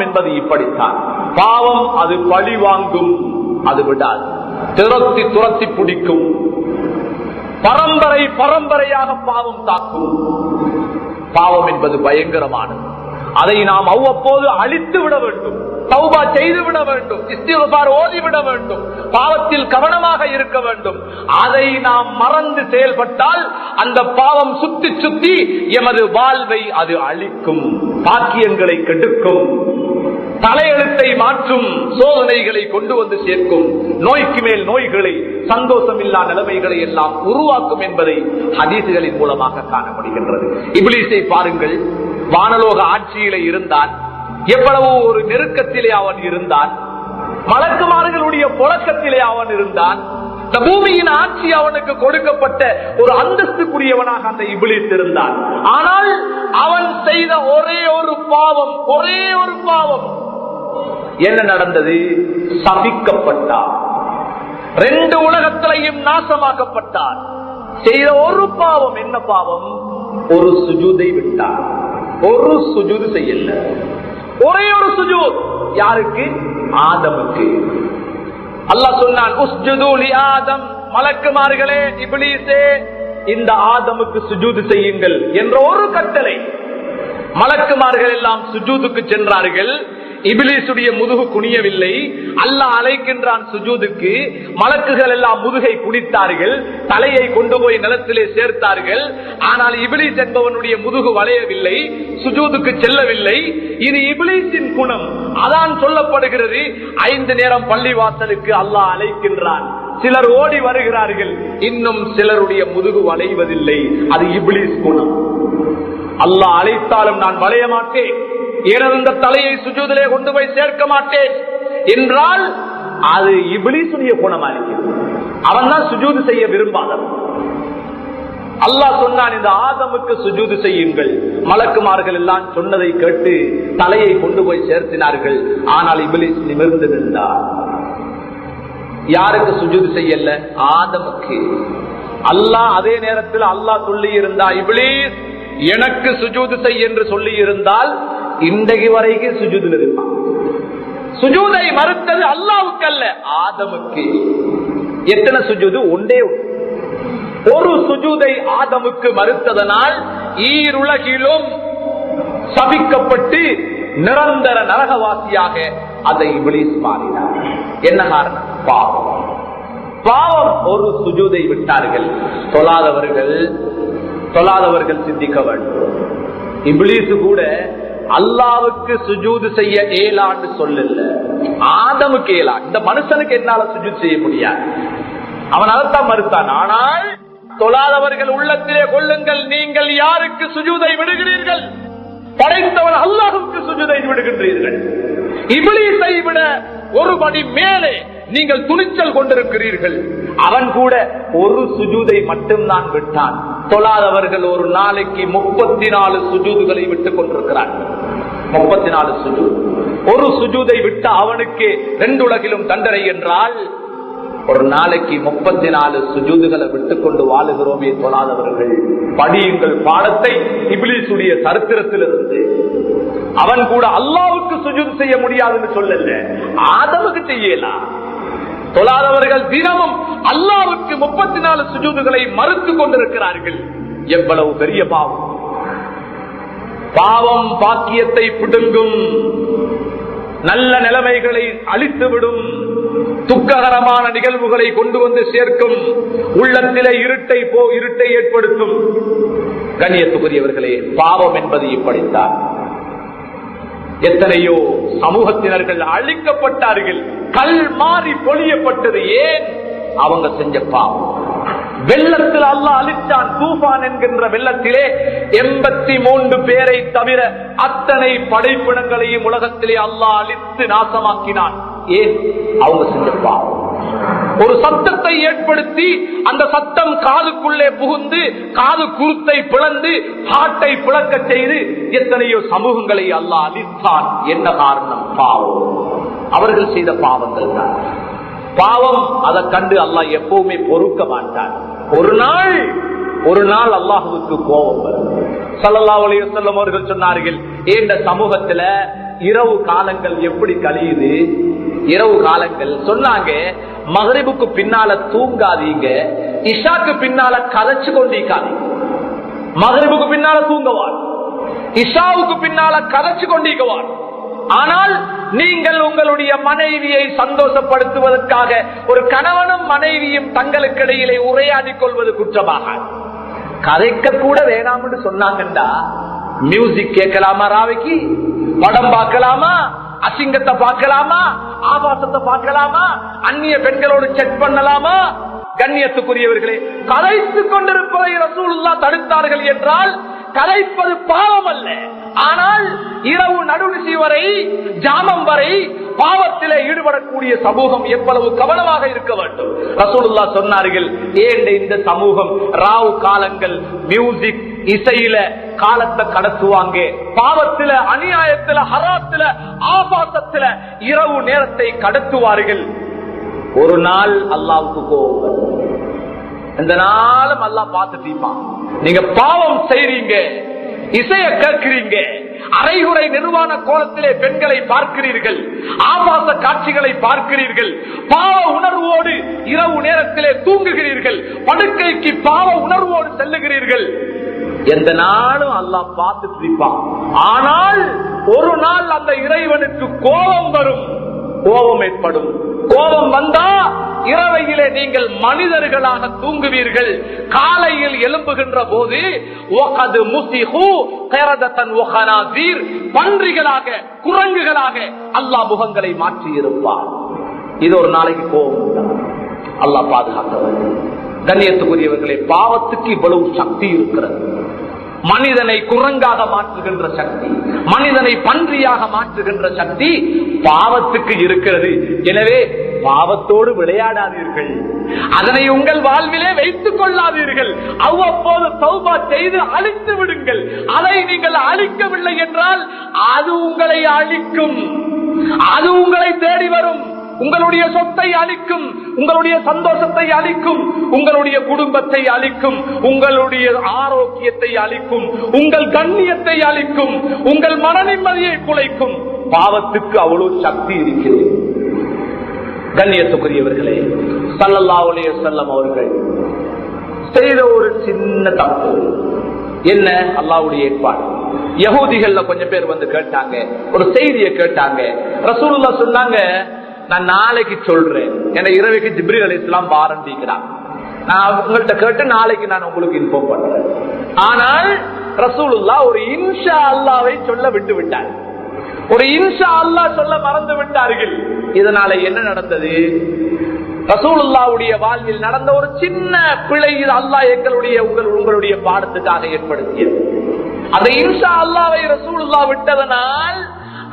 என்பது இப்படித்தான். பாவம் அது பழி வாங்கும், அது விடாது, துரத்தி துரத்தி பிடிக்கும், பரம்பரை பரம்பரையாக பாவம் தாக்கும். பாவம் என்பது பயங்கரமானது. அதை நாம் அவ்வப்போது அழித்து விட வேண்டும், தௌபா செய்து விட வேண்டும், இஸ்திக்ஃபார் ஓதிவிட வேண்டும், பாவத்தில் கவனமாக இருக்க வேண்டும். அதை நாம் மறந்து செயல்பட்டால் அந்த பாவம் சுத்தி சுத்தி எமது வாழ்வை அது அழிக்கும், பாக்கியங்களை கெடுக்கும், தலையெழுத்தை மாற்றும், சோதனைகளை கொண்டு வந்து சேர்க்கும், நோய்க்கு மேல் நோய்களை, சந்தோஷம் இல்லா நிலைமைகளை எல்லாம் உருவாக்கும் என்பதை ஹதீசுகளின் மூலமாக காண முடிகின்றது. இப்லீஸை பாருங்கள், வானலோக ஆட்சியிலே இருந்தான், எவ்வளவு ஒரு நெருக்கத்திலே அவன் இருந்தான், மலக்குமார்களுடைய புழக்கத்திலே அவன் இருந்தான், இந்த பூமியின் ஆட்சி அவனுக்கு கொடுக்கப்பட்ட ஒரு அந்தஸ்துக்குரியவனாக அந்த இப்லீஸ் இருந்தான். ஆனால் அவன் செய்த ஒரே ஒரு பாவம், ஒரே ஒரு பாவம், என்ன நடந்தது? சபிக்கப்பட்டான், ரெண்டு உலகத்திலையும் நாசமாக்கப்பட்டான். செய்த ஒரு பாவம், என்ன பாவம்? ஒரு சுஜூதை விட்டான், ஒரு சுஜூது செய்யல, ஒரே ஒரு சுஜூத். யாருக்கு? ஆதமுக்கு. அல்லாஹ் சொன்னான், உஸ்ஜுது லி ஆதம், மலக்குமார்களே, இப்லீஸே, இந்த ஆதமுக்கு சுஜூது செய்யுங்கள் என்ற ஒரு கட்டளை. மலக்குமார்கள் எல்லாம் சுஜூதுக்கு சென்றார்கள். இப்லீசுடைய முதுகு குனியவில்லை. அல்லாஹ் அழைக்கின்றான் சுஜூதுக்கு. மலக்குகள் எல்லாம் முதுகை குனித்தார்கள், தலையை கொண்டு போய் நிலத்திலே சேர்த்தார்கள். ஆனால் இப்லீஸ் என்பவனுடைய முதுகு வளையவில்லை, சுஜூதுக்கு செல்லவில்லை. இது இப்லீஸின் குணம். அதான் சொல்லப்படுகிறது, 5 நேரம் பள்ளி வாசலுக்கு அல்லாஹ் அழைக்கின்றான். சிலர் ஓடி வருகிறார்கள், இன்னும் சிலருடைய முதுகு வளைவதில்லை. அது இப்லீஸ் குணம். அல்லாஹ் அழைத்தாலும் நான் வளைய மாட்டேன், எனது தலையை சுஜூதிலே கொண்டு போய் சேர்க்க மாட்டேன் என்றால் அது இப்லீசுடைய குணமா இருக்கிறது. அவன் தான் சுஜூது செய்ய விரும்பாதவன். அல்லாஹ் சொன்னான், இந்த ஆதமுக்கு சுஜூது செய்யுங்கள். மலக்குமார்கள் எல்லாம் சொன்னதை கேட்டு தலையை கொண்டு போய் சேர்த்தினார்கள். ஆனால் இப்லீஸ் நிமிர்ந்து நின்றார். யாருக்கு சுஜூது செய்யல? ஆதமுக்கு. அல்லாஹ் அதே நேரத்தில் அல்லாஹ் சொல்லி இருந்தா, இப்லீஸ் எனக்கு சுஜூது செய் என்று சொல்லி இருந்தால் இன்றைக்கு வரைக்கும் சுஜூதில் இருப்பான். சுஜூதை மறுத்தது அல்லாஹ்வுக்கு அல்ல, ஆதமுக்கு. எத்தனை சுஜூது? ஒன்றே ஒரு சுஜூதை ஆதமுக்கு மறுத்ததனால் ஈருலகிலும் சபிக்கப்பட்டு நிரந்தர நரகவாசியாக அதை இப்லீஸ் மாறினார். என்ன காரணம்? பாவம். பாவம். ஒரு சுஜூதை விட்டார்கள். தொழாதவர்கள் சிந்திக்க வேண்டும். இப்லீஸ் கூட அல்லாவுக்கு சுஜூது செய்ய ஏலான்னு சொல்லல, ஆதமுக்கு ஏலா. இந்த மனுஷனுக்கு என்னால சுஜூது செய்ய முடியாது, அவன் அதைத்தான் மறுத்தான். ஆனால் தொழாதவர்கள் உள்ளத்திலே கொள்ளுங்கள், நீங்கள் யாருக்கு சுஜூதை விடுகிறீர்கள்? படைத்தவன் அல்லாஹுக்கு சுஜூதை விடுகின்றீர்கள். இப்லீஸை விட ஒரு படி மேலே நீங்கள் துணிச்சல் கொண்டிருக்கிறீர்கள். அவன் கூட ஒரு சுஜூதை மட்டும்தான் விட்டான். தொழாதவர்கள் ஒரு நாளைக்கு 34 சுஜூதுகளை விட்டுக் கொண்டிருக்கிறார்கள். 34 சுஜூத். ஒரு சுஜூதை விட்ட அவனுக்கு 2 உலகிலும் தண்டனை என்றால், ஒரு நாளைக்கு 34 சுஜூதுகளை விட்டுக் கொண்டு வாழுகிறோமே தொழாதவர்கள். படியுங்கள் பாடத்தை இப்லீசுடைய சரித்திரத்திலிருந்து. அவன் கூட அல்லாஹ்வுக்கு சுஜூது செய்ய முடியாதுன்னு சொல்லல, ஆதமுக்கு செய்யலாம். தொழாதவர்கள் தினமும் அல்லாஹ்வுக்கு 34 சுஜூதுகளை மறுத்து கொண்டிருக்கிறார்கள். எவ்வளவு பெரிய பாவம்! பாவம் பாக்கியத்தை பிடுங்கும், நல்ல நிலைமைகளை அழித்துவிடும், துக்ககரமான நிகழ்வுகளை கொண்டு வந்து சேர்க்கும், உள்ளத்திலே இருட்டை ஏற்படுத்தும். கண்ணியத்துக்குரியவர்களே, பாவம் என்பது இப்படித்தான். எத்தனையோ சமூகத்தினர்கள் அழிக்கப்பட்டார்கள், கல் மாறி பொழியப்பட்டது. ஏன்? அவங்க செஞ்ச பாவம். வெள்ளத்தில் அல்லாஹ் அழித்தான். தூஃபான் என்கின்ற வெள்ளத்திலே 83 பேரை தவிர அத்தனை படைப்பினங்களையும் உலகத்திலே அல்லாஹ் அழித்து நாசமாக்கினான். ஏன்? அவங்க செஞ்ச பாவம். ஒரு சத்தத்தை ஏற்படுத்தி அந்த சத்தம் காதுக்குள்ளே புகுந்து காது குருத்தை பிளந்து காட்டை பிளக்க செய்து எத்தனையோ சமூகங்களை அல்லாஹ் அழித்தான். என்ன காரணம்? பாவம். அவர்கள் செய்த பாவங்கள் தான். பாவம் அதை கண்டு அல்லாஹ் எப்பவுமே பொறுக்க மாட்டான். ஒரு நாள் அல்லாஹ்வுக்கு கோபம் வரும். ஸல்லல்லாஹு அலைஹி வஸல்லம் அவர்கள் சொன்னார்கள், இந்த சமூகத்துல இரவு காலங்கள் எப்படி கழியுது. இரவு காலங்கள் சொன்னாங்க, மகரிபுக்கு பின்னால தூங்காதீங்க, இஷாக்கு பின்னால கதைச்சு கொண்டிருக்காதீங்க. மகரிபுக்கு பின்னால தூங்கவான், இஷாவுக்கு பின்னால கதைச்சு கொண்டிருக்கவான். ஆனால் நீங்கள் உங்களுடைய மனைவியை சந்தோஷப்படுத்துவதற்காக ஒரு கணவனும் மனைவியும் தங்களுக்கு இடையிலே உரையாடிக் கொள்வது குற்றமாக. கதைக்க கூட வேணாம் என்று சொன்னாங்கண்டா, மியூசிக் கேட்கலாமா, ராவைக்கு படம் பார்க்கலாமா, அசிங்கத்தை பார்க்கலாமா, ஆபாசத்தை பார்க்கலாமா, அந்நிய பெண்களோடு செக் பண்ணலாமா? கண்ணியத்துக்குரியவர்களே, கதைத்துக் கொண்டிருப்பதை ரசூலுல்லாஹ் தடுத்தார்கள் என்றால் கதைப்பது பாவம் அல்ல. ஆனால் இரவு நடுநிசி வரை, ஜாமம் வரை பாவத்திலே ஈடுபடக்கூடிய சமூகம் எவ்வளவு கவனமாக இருக்க வேண்டும். ரசூலுல்லாஹ் சொன்னார்கள், ஏன் இந்த சமூகம் ராவு காலங்கள் மியூசிக் இசையில காலத்தை கடத்துவாங்க, பாவத்தில, அநியாயத்தில, ஹராத்தில, ஆபாசத்தில இரவு நேரத்தை கடத்துவார்கள். ஒரு நாள் அல்லாஹ்வுக்கு கோபம், இந்த நாளும் அல்லாஹ் பார்த்துட்டீமா. நீங்க பாவம் செய்றீங்க, இசைய கேட்கிறீங்க, அரைகுறை நிர்வாண கோலத்திலே பெண்களை பார்க்கிறீர்கள், ஆபாச காட்சிகளை பார்க்கிறீர்கள், பாவ உணர்வோடு இரவு நேரத்திலே தூங்குகிறீர்கள், படுக்கைக்கு பாவ உணர்வோடு செல்லுகிறீர்கள். எந்த நாளும் அல்லாஹ் பார்த்துட்டு இருப்பான். ஆனால் ஒரு நாள் அந்த இறைவனுக்கு கோபம் வரும், கோபம் ஏற்படும். கோபம் வந்தா இரவையிலே நீங்கள் மனிதர்களாக தூங்குவீர்கள். காலையில் எழும்புகின்ற போது பன்றிகளாக, குரங்குகளாக அல்லாஹ் முகங்களை மாற்றி இருப்பார். இது ஒரு நாளைக்கு கோபம். அல்லாஹ் பாதுகாத்தவர். கண்ணியத்துக்குரியவர்களே, பாவத்துக்கு இவ்வளவு சக்தி இருக்கிறது. மனிதனை குரங்காக மாற்றுகின்ற சக்தி, மனிதனை பன்றியாக மாற்றுகின்ற சக்தி பாவத்துக்கு இருக்கிறது. எனவே பாவத்தோடு விளையாடாதீர்கள், அதனை உங்கள் வாழ்விலே வைத்துக் கொள்ளாதீர்கள். அவ்வப்போது தௌபா செய்து அழித்து விடுங்கள். அதை நீங்கள் அழிக்கவில்லை என்றால் அது உங்களை அழிக்கும், அது உங்களை தேடி வரும், உங்களுடைய சொத்தை அழிக்கும், உங்களுடைய சந்தோஷத்தை அழிக்கும், உங்களுடைய குடும்பத்தை அழிக்கும், உங்களுடைய ஆரோக்கியத்தை அழிக்கும், உங்கள் கண்ணியத்தை அழிக்கும், உங்கள் மன நிம்மதியை குலைக்கும். பாவத்துக்கு அவ்வளவு சக்தி இருக்கிறது. கண்ணியத்துக்குரியவர்களே, ஸல்லல்லாஹு அலைஹி வஸல்லம் அவர்கள் செய்த ஒரு சின்ன தப்பு என்ன? அல்லாஹ்வுடைய ஏற்பாடு. யஹூதிகள்ல கொஞ்சம் பேர் வந்து கேட்டாங்க, ஒரு செய்தியை கேட்டாங்க. ரசூலுல்லாஹ் சொன்னாங்க, நான் நாளைக்கு சொல்றேன், என இரவுக்கு ஜிப்ரீல் அலைஹிஸ்ஸலாம் வாரண்டிக்கிறான், நான் உங்கள்கிட்ட கேட்டு நாளைக்கு நான் உங்களுக்கு இன்ஃபார்ம் பண்றேன். ஆனால் ரசூலுல்லாஹ் ஒரு இன்ஷா அல்லாஹ்வை சொல்ல விட்டு விட்டார், ஒரு இன்ஷா அல்லாஹ் சொல்ல மறந்து விட்டார்கள். இதனால என்ன நடந்தது? ரசூலுல்லாஹ்வுடைய வாழ்வில் நடந்த ஒரு சின்ன பிழை அல்லாஹ் உங்களுடைய பாடத்துக்காக ஏற்படுத்தியது. அந்த இன்ஷா அல்லாஹ்வை ரசூலுல்லாஹ் விட்டதனால்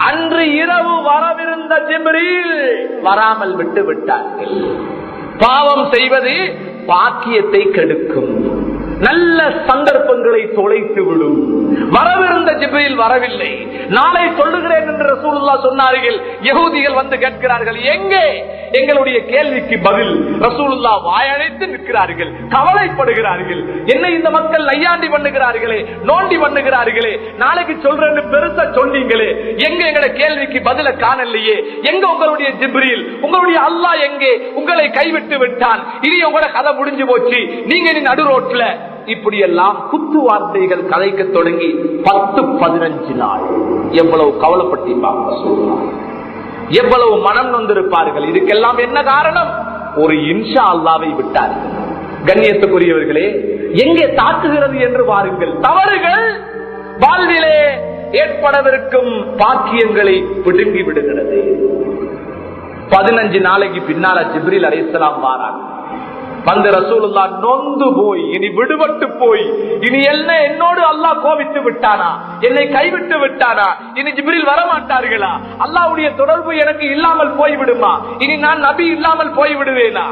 அன்று இரவு வரவிருந்த ஜிப்ரீல் வராமல் விட்டு விட்டார்கள். பாவம் செய்வது பாக்கியத்தை கெடுக்கும், நல்ல சந்தர்ப்பங்களை தொலைத்து விடும். வரவிருந்த ஜிப்ரீல் வரவில்லை, நாளை சொல்லுகிறேன் என்று ரசூலுல்லாஹ் சொன்னார்கள். யஹூதிகள் வந்து கேட்கிறார்கள், எங்கே? எங்களுடைய கேள்விக்கு பதில். ரசூலுல்லாஹ் வாயடைத்து நிற்கிறார்கள், கவலைப்படுகிறார்கள். என்ன இந்த மக்கள் நையாண்டி பண்ணுகிறார்களே, நோண்டி பண்ணுகிறார்களே, நாளைக்கு சொல்றேன்னு பெருசா சொன்னீங்களே, எங்க எங்களுடைய கேள்விக்கு பதில காணலையே, எங்க உங்களுடைய ஜிப்ரீல், உங்களுடைய அல்லாஹ் எங்கே? உங்களை கைவிட்டு விட்டான், இனி உங்களோட கதை முடிஞ்சு போச்சு, நீங்க இனி நடு ரோட்ல. இப்படி எல்லாம் குத்து வார்த்தைகள் கதைக்க தொடங்கி 10-15 நாள் எவ்வளவு கவலைப்பட்டிருப்பாங்க, எவ்வளவு மனம் நொந்திருப்பார்கள். இதுக்கெல்லாம் என்ன காரணம்? ஒரு இன்ஷா அல்லாஹ்வை விட்டார்கள். கண்ணியத்துக்குரியவர்களே, எங்கே தாக்குகிறது என்று பாருங்கள். தவறுகள் வாழ்விலே ஏற்படவிருக்கும் பாக்கியங்களை பிடுங்கி விடுகிறது. 15 நாளைக்கு பின்னால ஜிப்ரீல் அலைஹிஸ்ஸலாம் வாராங்க. வந்து ரசூலுல்லாஹ் நொந்து போய், இனி விடுபட்டு போய், இனி என்னோடு அல்லாஹ் கோபித்து விட்டானா, என்னை கைவிட்டு விட்டானா, இனி ஜிப்ரீல் வரமாட்டார்களா, அல்லாஹ்வுடைய தொடர்பு எனக்கு இல்லாமல் போய்விடுமா, இனி நான் நபி இல்லாமல் போய்விடுவேனா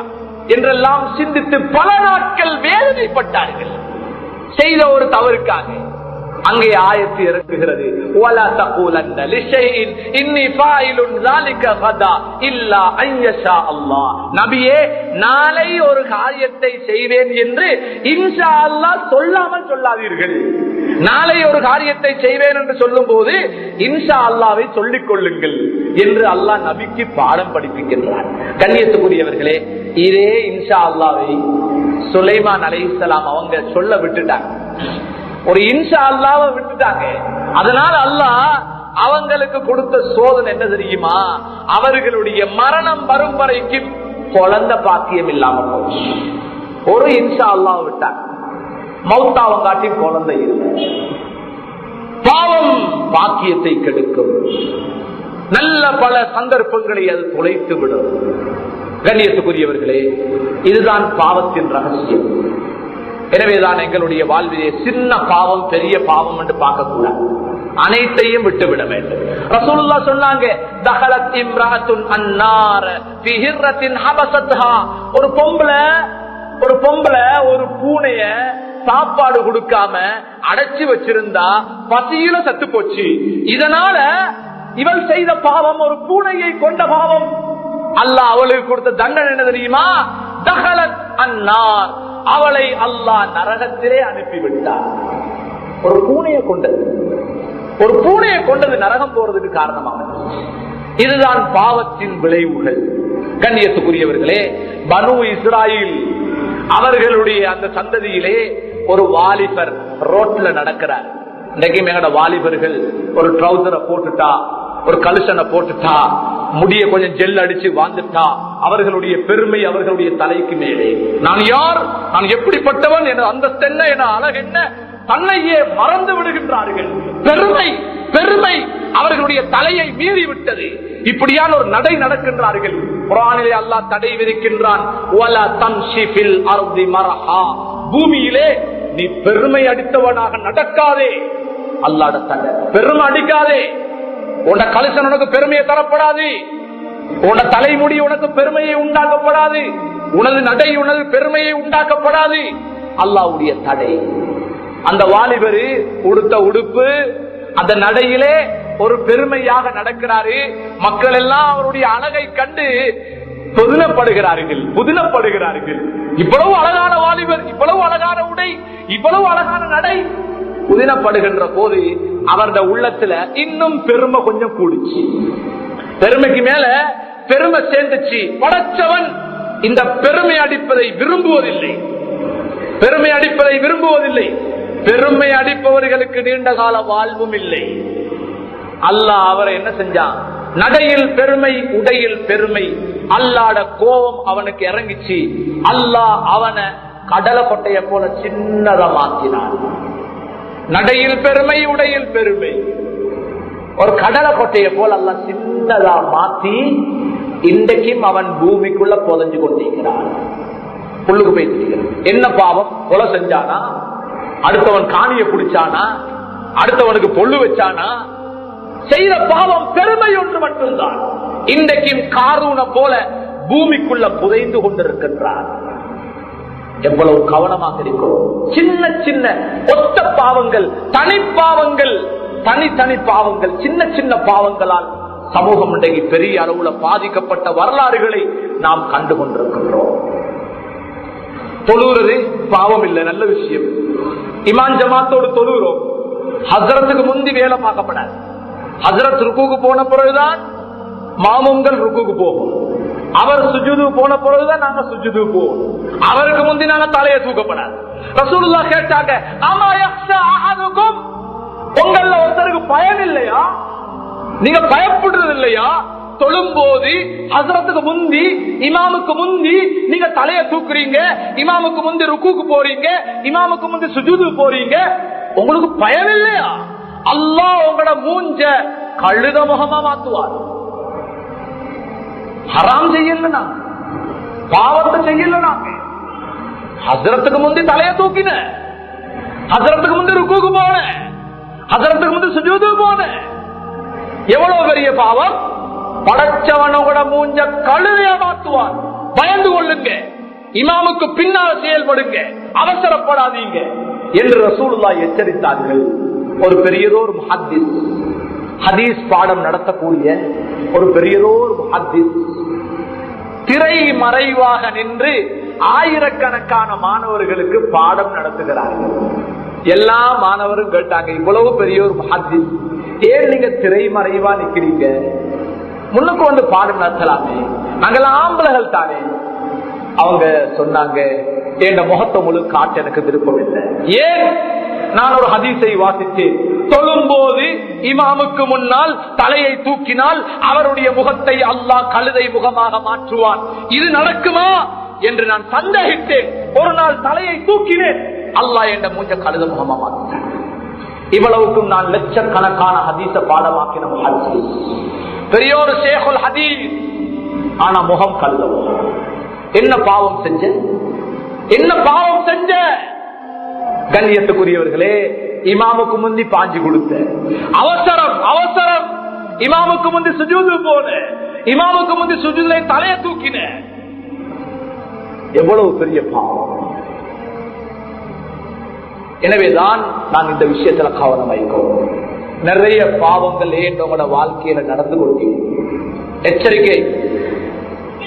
என்றெல்லாம் சிந்தித்து பல நாட்கள் வேதனைப்பட்டார்கள் செய்த ஒரு தவறுக்காக. அங்கே ஆயத்து இறங்குகிறது, வலா தகூலன்ன லிஷைஇன் இன்னி ஃபாயிலுன் ஸாலிக கதா இல்லா அன் யஷா அல்லாஹ். நபியே, நாளை ஒரு காரியத்தை செய்வேன் என்று இன்ஷா அல்லாஹ் சொல்லாமல் சொல்லாதீர்கள். நாளை ஒரு காரியத்தை செய்வேன் என்று சொல்லும் போது இன்ஷா அல்லாஹ்வை சொல்லிக் கொள்ளுங்கள் என்று அல்லாஹ் நபிக்கு பாடம் படிப்பிக்கின்றார். கண்ணியத்துக்குரியவர்களே, இதே இன்ஷா அல்லாஹ்வை சுலைமான் அலைஹிஸ்ஸலாம் அவங்க சொல்ல விட்டுட்டாங்க. ஒரு இன்ஷா அல்லாஹ்வை விட்டுட்டாங்க. அதனால அல்லாஹ் அவங்களுக்கு கொடுத்த சோதனை என்ன தெரியுமா? அவர்களுடைய மரணம் வரும் வரைக்கும் குழந்தை பாக்கியம் இல்லாம போச்சு. ஒரு இன்ஷா அல்லாஹ் விட்டாங்க, மௌத்தாவம் காட்டி குழந்தை இல்லை. பாவம் பாக்கியத்தை கெடுக்கும். நல்ல பல சந்தர்ப்பங்களை அது தொலைத்து விடும். கண்ணியத்துக்குரியவர்களே, இதுதான் பாவத்தின் ரகசியம். எனவேதான் எங்களுடைய வாழ்விலே சின்ன பாவம் பெரிய பாவம் என்று பார்க்கக்கூடாது, அனைத்தையும் விட்டுவிட வேண்டும். ரசூலுல்லாஹ் சொன்னாங்க, தஹலத் இம்ராத்துன் அன்னார ஃபீ ஹிர்ரத்தின் ஹபஸத்ஹா. ஒரு பொம்பளை ஒரு பூனைய சாப்பாடு கொடுக்காம அடைச்சு வச்சிருந்தா பசியில சத்து போச்சு. இதனால இவள் செய்த பாவம் ஒரு பூனையை கொண்ட பாவம். அல்லாஹ் அவளுக்கு கொடுத்த தண்டனை என்ன தெரியுமா? தஹலத் அன்னார், அவளை அல்லாஹ் நரகத்திலே அனுப்பிவிட்டார். ஒரு பூனையை கொண்டது நரகம் போறதுக்கு காரணமாக. இதுதான் பாவத்தின் விளைவுகள். கண்ணியத்துக்குரியவர்களே, பனு இஸ்ராயில் அவர்களுடைய அந்த சந்ததியிலே ஒரு வாலிபர் ரோட்ல நடக்கிறார். இன்றைக்கு எங்கட வாலிபர்கள் ஒரு ட்ரௌசரை போட்டுட்டா, ஒரு கலுஷனை போட்டுட்டா, முடிய கொஞ்சம் ஜெல் அடிச்சு வாழ்ந்துட்டா, அவர்களுடைய பெருமை அவர்களுடைய தலைக்கு மேலே. நான் யார், நான் எப்படிப்பட்டவன், என அந்தஸ்து என்ன, என அழகு என்ன, தன்னையே மறந்து விடுகின்றார்கள். பெருமை அவர்களுடைய தலையை மீறி விட்டது. இப்படியான ஒரு நடை நடக்கின்றார்கள். குர்ஆனிலே அல்லாஹ் தடை விதிக்கின்றான், வலா தம்ஷி ஃபில் அர்தி மர்ஹா. பூமியிலே நீ பெருமை அடித்தவனாக நடக்காதே. அல்லாஹ்வுடைய தடை, பெருமை அடிக்காதே. உன்ன கலசன் உனக்கு பெருமையை தரப்படாது, உன்ன தலைமுடி உனக்கு பெருமையை உண்டாக்கப்படாது, உனது நடை உனது பெருமையை உண்டாக்கப்படாது. அல்லாஹ்வுடைய தடை. அந்த வாலிபரு உடுத்த உடுப்பு, அந்த நடையிலே ஒரு பெருமையாக நடக்கிறாரு. மக்கள் எல்லாம் அவருடைய அழகை கண்டு புதினப்படுகிறார்கள். இவ்வளவு அழகான வாலிபர், இவ்வளவு அழகான உடை, இவ்வளவு அழகான நடை. புதினப்படுகின்ற போது அவருடைய உள்ளத்துல இன்னும் பெருமை கொஞ்சம் கூடுச்சு. பெருமைக்கு மேல பெருமை சேர்ந்துச்சு. படைச்சவன் இந்த பெருமை அடிப்பதை விரும்புவதில்லை. பெருமை அடிப்பவர்களுக்கு நீண்ட கால வாழ்வும் இல்லை. அல்லாஹ் அவரை என்ன செஞ்சான்? நடையில் பெருமை, உடையில் பெருமை. அல்லாஹ்ட கோபம் அவனுக்கு இறங்கிச்சு. அல்லாஹ் அவனை கடலை கொட்டைய போல சின்னதா மாற்றினான். நடையில் பெருமை, உடையில் பெருமை. ஒரு கடலை கொட்டைய போல அல்லாஹ் சின்னதா மாத்தி இன்றைக்கும் அவன் பூமிக்குள்ள புதைஞ்சு கொண்டிருக்கிறான். புல்லுக்கு போய் என்ன பாவம்? கொலை செஞ்சானா? அடுத்தவன் காணிய குடிச்சானா? அடுத்தவனுக்கு பொல்லு வச்சானா? செய்த பாவம் பெருமை ஒன்று மட்டும்தான். இன்றைக்கும் காரூன போல பூமிக்குள்ள புதைந்து கொண்டிருக்கின்றார். எவ்வளவு கவனமாக இருக்கிறோம். சின்ன சின்ன ஒத்த பாவங்கள், தனிப்பாவங்கள், தனி பாவங்கள், சின்ன பாவங்களால் சமூகம் இன்றைக்கு பெரிய அளவுல பாதிக்கப்பட்ட வரலாறுகளை நாம் கண்டு கொண்டிருக்கின்றோம். தொழுகிறது பாவம் இல்லை, நல்ல விஷயம். இமான் ஜமாத்தோடு தொழுகிறோம். ஹஸ்ரத்துக்கு முந்தி வேலை பார்க்கப்படாது. ஹஸ்ரத் ருக்குக்கு போன பிறகுதான் மாமும்கள் ருக்குக்கு போகும். அவர் சுஜூது போன பிறகுதான் நாங்க சுஜூது போவோம். அவருக்கு முந்தி நாங்க தலையை தூக்கப்படாது. ரசூலுல்லாஹ் கேட்டாங்க, ஆமா யக்ஷா அஹதுக்கும், உங்கள ஒருத்தருக்கு பயம் இல்லையா? நீங்க பயப்படுறது இல்லையா? தொழும்போது ஹஸ்ரத்துக்கு முந்தி, இமாமுக்கு முந்தி நீங்க தலையை தூக்குறீங்க, இமாமுக்கு முந்தி ருக்குக்கு போறீங்க, இமாமுக்கு முந்தி சுஜூது போறீங்க, உங்களுக்கு பயம் இல்லையா? அல்லாஹ் உங்களோட மூஞ்ச கழுத முகமா மாத்துவார். ஹராம் செய்யல, பாவத்தை செய்யல. ஹஸ்ரத்துக்கு முந்தி தலையை தூக்கின, ஹஸ்ரத்துக்கு முந்தி ருக்குக்கு போன, ஹஸ்ரத்துக்கு முந்தி சுஜூது போன, எவ்வளவு பெரிய பாவம்! படைச்சவனோட மூஞ்ச கழுதையா மாத்துவார். பயந்து கொள்ளுங்க, இமாமுக்கு பின்னால் செயல்படுங்க, அவசரப்படாதீங்க என்று ரசூலுல்லாஹ் எச்சரித்தார்கள். ஒரு பெரியதோர் முஹத்திஸ், ஹதீஸ் பாடம் நடத்தக்கூடிய ஒரு பெரியதோர் முஹத்திஸ் திரை மறைவாக நின்று ஆயிரக்கணக்கான மாணவர்களுக்கு பாடம் நடத்துகிறார்கள். எல்லா மாணவரும் கேட்டாங்க, இவ்வளவு பெரிய ஒரு முஹத்திஸ், ஏன் நீங்க திரை மறைவா நிக்கிறீங்க? முன்னுக்கு வந்து பாடம் நடத்தலாமே, நாங்கெல்லாம் ஆம்பளைகள் தானே. அவங்க சொன்னாங்க, என் முகத்தை முழு காட்ட எனக்கு விருப்பம் இல்லை. ஏன்? நான் ஒரு ஹதீஸை வாசித்தேன், தொழும்போது இமாமுக்கு முன்னால் தலையை தூக்கினால் அவருடைய முகத்தை அல்லாஹ் கழுதை முகமாக மாற்றுவான். இது நடக்குமா என்று நான் சந்தேகித்தேன். ஒரு நாள் தலையை தூக்கினேன், அல்லாஹ் என்ற மூஞ்ச கழுத முகமா மாற்றினான். இவ்வளவுக்கும் நான் லட்சக்கணக்கான ஹதீஸ பாடமாக்கின முஹத்திஸ், பெரியோர் ஷேகுல் ஹதீஸ். ஆனா முகம் கழுத முகம். என்ன பாவம் செஞ்ச? என்ன பாவம் செஞ்ச? கண்ணியத்துக்குரியவர்களே, இமாமுக்கு முந்தி பாஞ்சு கொடுத்த, அவசரம் அவசரம், இமாமுக்கு முந்தி சுஜூது போன, இமாமுக்கு முந்தி சுஜூதுல தலையை தூக்கின, எவ்வளவு பெரிய பாவம். எனவேதான் நான் இந்த விஷயத்துல கவனம் வைக்கும். நிறைய பாவங்கள் உங்களோட வாழ்க்கையில நடந்து கொள்கிறேன். எச்சரிக்கை,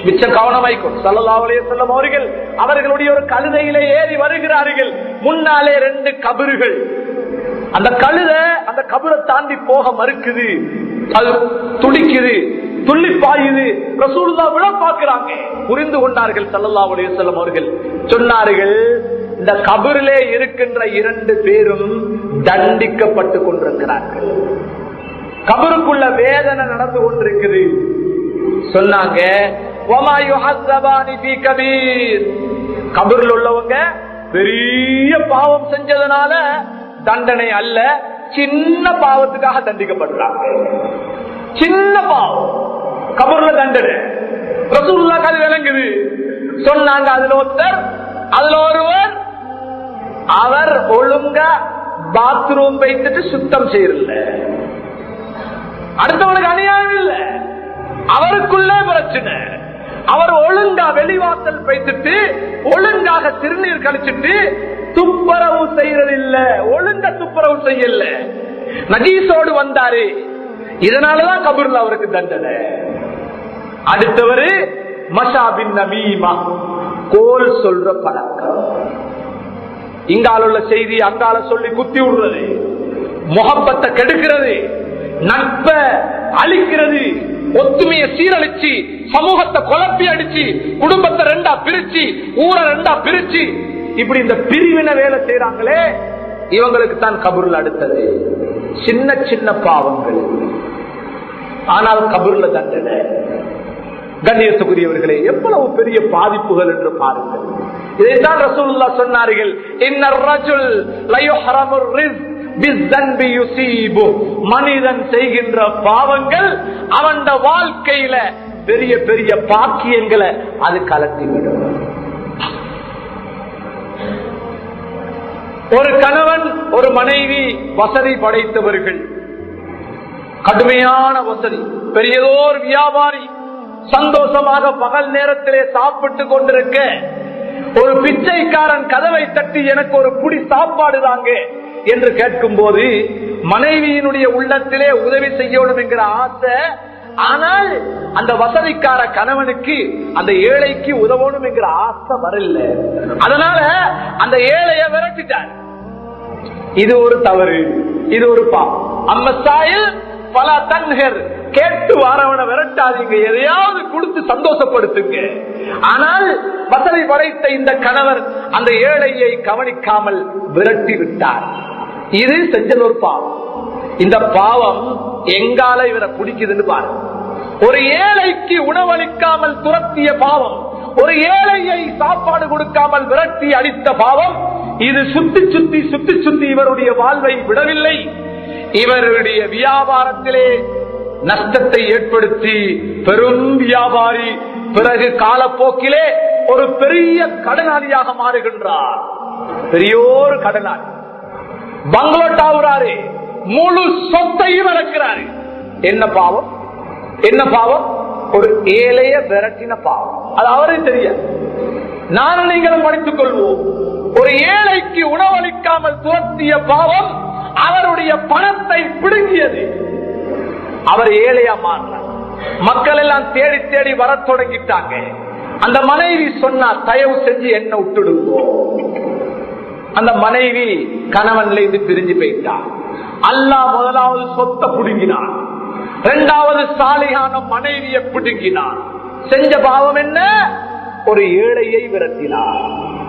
மிச்ச கவனம் வைக்கும். ஸல்லல்லாஹு அலைஹி வஸல்லம் அவர்கள் அவர்களுடைய ஒரு கழுதையிலே ஏறி வருகிறார்கள். முன்னாலே 2 கபறுகள். அந்த கழுதை அந்த கபரை தாண்டி போக மறுக்குது, அது துடிக்குது, துள்ளி பாயுது. ரசூலுல்லாஹ் விழ பார்க்கிறாங்க. புரிந்து கொண்டார்கள் ஸல்லல்லாஹு அலைஹி வஸல்லம் அவர்கள். சொன்னார்கள், இந்த கபரிலே இருக்கின்ற 2 பேரும் தண்டிக்கப்பட்டு கொண்டிருக்கிறார்கள். கபருக்குள்ள வேதனை நடந்து கொண்டிருக்குது. சொன்னாங்க, கபரில் உள்ளவங்க பெரிய பாவம் செஞ்சதுனால தண்டனை அல்ல, சின்ன பாவத்துக்காக தண்டிக்கப்படுறாங்க. சின்ன பாவம் கபர்ல தண்டனை. ரசூலுல்லாஹ் அது விளங்குது. சொன்னாங்க, அதுல ஒருவர் அவர் ஒழுங்கா பாத்ரூம் வைத்துட்டு சுத்தம் செய்யல, அடுத்தவனுக்கு அநியாயம் இல்ல, அவருக்குள்ளே பிரச்சனை. அவர் ஒழுங்கா வெளிவாசல் வைத்துட்டு ஒழுங்காக சிறுநீர் கழிச்சிட்டு துப்புரவு செய்யறதில்ல, ஒழுங்கா துப்புரவு செய்யல, நஜீஸோடு வந்தாரு. இதனாலதான் கபூர்ல அவருக்கு தண்டனை. அடுத்தவரு மஷாபின் நமீமா, கோல் சொல்ற பழக்கம். இங்கால உள்ள செய்தி அங்கால சொல்லி குத்தி விடுறது, முகப்பத்தை கெடுக்கிறது, நட்ப அழிக்கிறது, ஒத்துமையை சீரழிச்சு சமூகத்தை குழப்பி அடிச்சு குடும்பத்தை 2ஆ பிரிச்சு ஊரை 2ஆ பிரிச்சு இப்படி இந்த பிரிவினை வேலை செய்யறாங்களே, இவங்களுக்கு தான் கபூர்ல அடுத்தது. சின்ன சின்ன பாவங்கள், ஆனால் கபூர்ல தண்டனை. கண்ணியத்துக்குரியவர்களே, எவ்வளவு பெரிய பாதிப்புகள் என்று பாருங்கள். இதைத்தான் ரசூலுல்லாஹ் சொன்னார்கள், இன்னர் ரஜுல் லயுஹரமுர் ரிஸ்க் பிஸ்ஸன்பி யுஸீபு. மனிதன் செய்கின்ற பாவங்கள் அவன் வாழ்க்கையில பெரிய பெரிய பாக்கியங்களை அது கலட்டிவிடும். ஒரு கணவன் ஒரு மனைவி வசதி படைத்தவர்கள், கடுமையான வசதி, பெரியதோர் வியாபாரி, சந்தோஷமாக பகல் நேரத்திலே சாப்பிட்டு கொண்டிருக்க ஒரு பிச்சைக்காரன் கதவை தட்டி எனக்கு ஒரு புடி சாப்பாடு தாங்க என்று கேட்கும் போது மனைவியினுடைய உள்ளத்திலே உதவி செய்யணும் என்கிற ஆசை. ஆனால் அந்த வசதிக்கார கணவனுக்கு அந்த ஏழைக்கு உதவணும் என்கிற ஆசை வரல. அதனால அந்த ஏழையை விரட்டிட்டார். இது ஒரு தவறு, இது ஒரு பாவம். அம்மசாயில் பல தன்ஹர், கேட்டு வாரவனை விரட்டாதீங்க, எதையாவது கொடுத்து சந்தோஷப்படுத்துங்க. ஆனால் வசதி படைத்த இந்த கணவர் அந்த ஏழையை கவனிக்காமல் விரட்டி விட்டார். இது செஞ்சது ஒரு பாவம். இந்த பாவம் எங்கால இவரை பிடிக்குதுன்னு பாருங்க. ஒரு ஏழைக்கு உணவளிக்காமல் துரத்திய பாவம், ஒரு ஏழையை சாப்பாடு கொடுக்காமல் விரட்டி அடித்த பாவம், இது சுத்தி சுத்தி சுத்தி சுத்தி இவருடைய வாழ்வை விடவில்லை. இவருடைய வியாபாரத்திலே நஷ்டத்தை ஏற்படுத்தி பெரும் வியாபாரி, பிறகு காலப்போக்கிலே ஒரு பெரிய கடனாளியாக மாறுகின்றார். பெரியோர் கடனாளி, பங்களோட்டாவுறாரு, முழு சொத்தையும் இழக்கிறாரு. என்ன பாவம்? என்ன பாவம்? ஒரு ஏழைய விரட்டின பாவம். அது அவரே தெரியாது. நானும் நீங்களும் படித்துக் கொள்வோம். ஒரு ஏழைக்கு உணவளிக்காமல் துரத்திய பாவம் அவருடைய பணத்தை பிடுங்கியது. அவர் ஏழையா மாறினார். மக்கள் எல்லாம் தேடி தேடி வர தொடங்கிட்டாங்க. அந்த மனைவி சொன்னா, தயவு செஞ்சு என்ன விட்டுடுங்கோ. அந்த மனைவி கணவன்ல இருந்து பிரிஞ்சு போயிட்டார். அல்லாஹ் முதலாவது சொத்தை பிடுங்கினார், இரண்டாவது சாலிகான மனைவியை பிடுங்கினார். செஞ்ச பாவம் என்ன? ஒரு ஏழையை விரட்டினார்.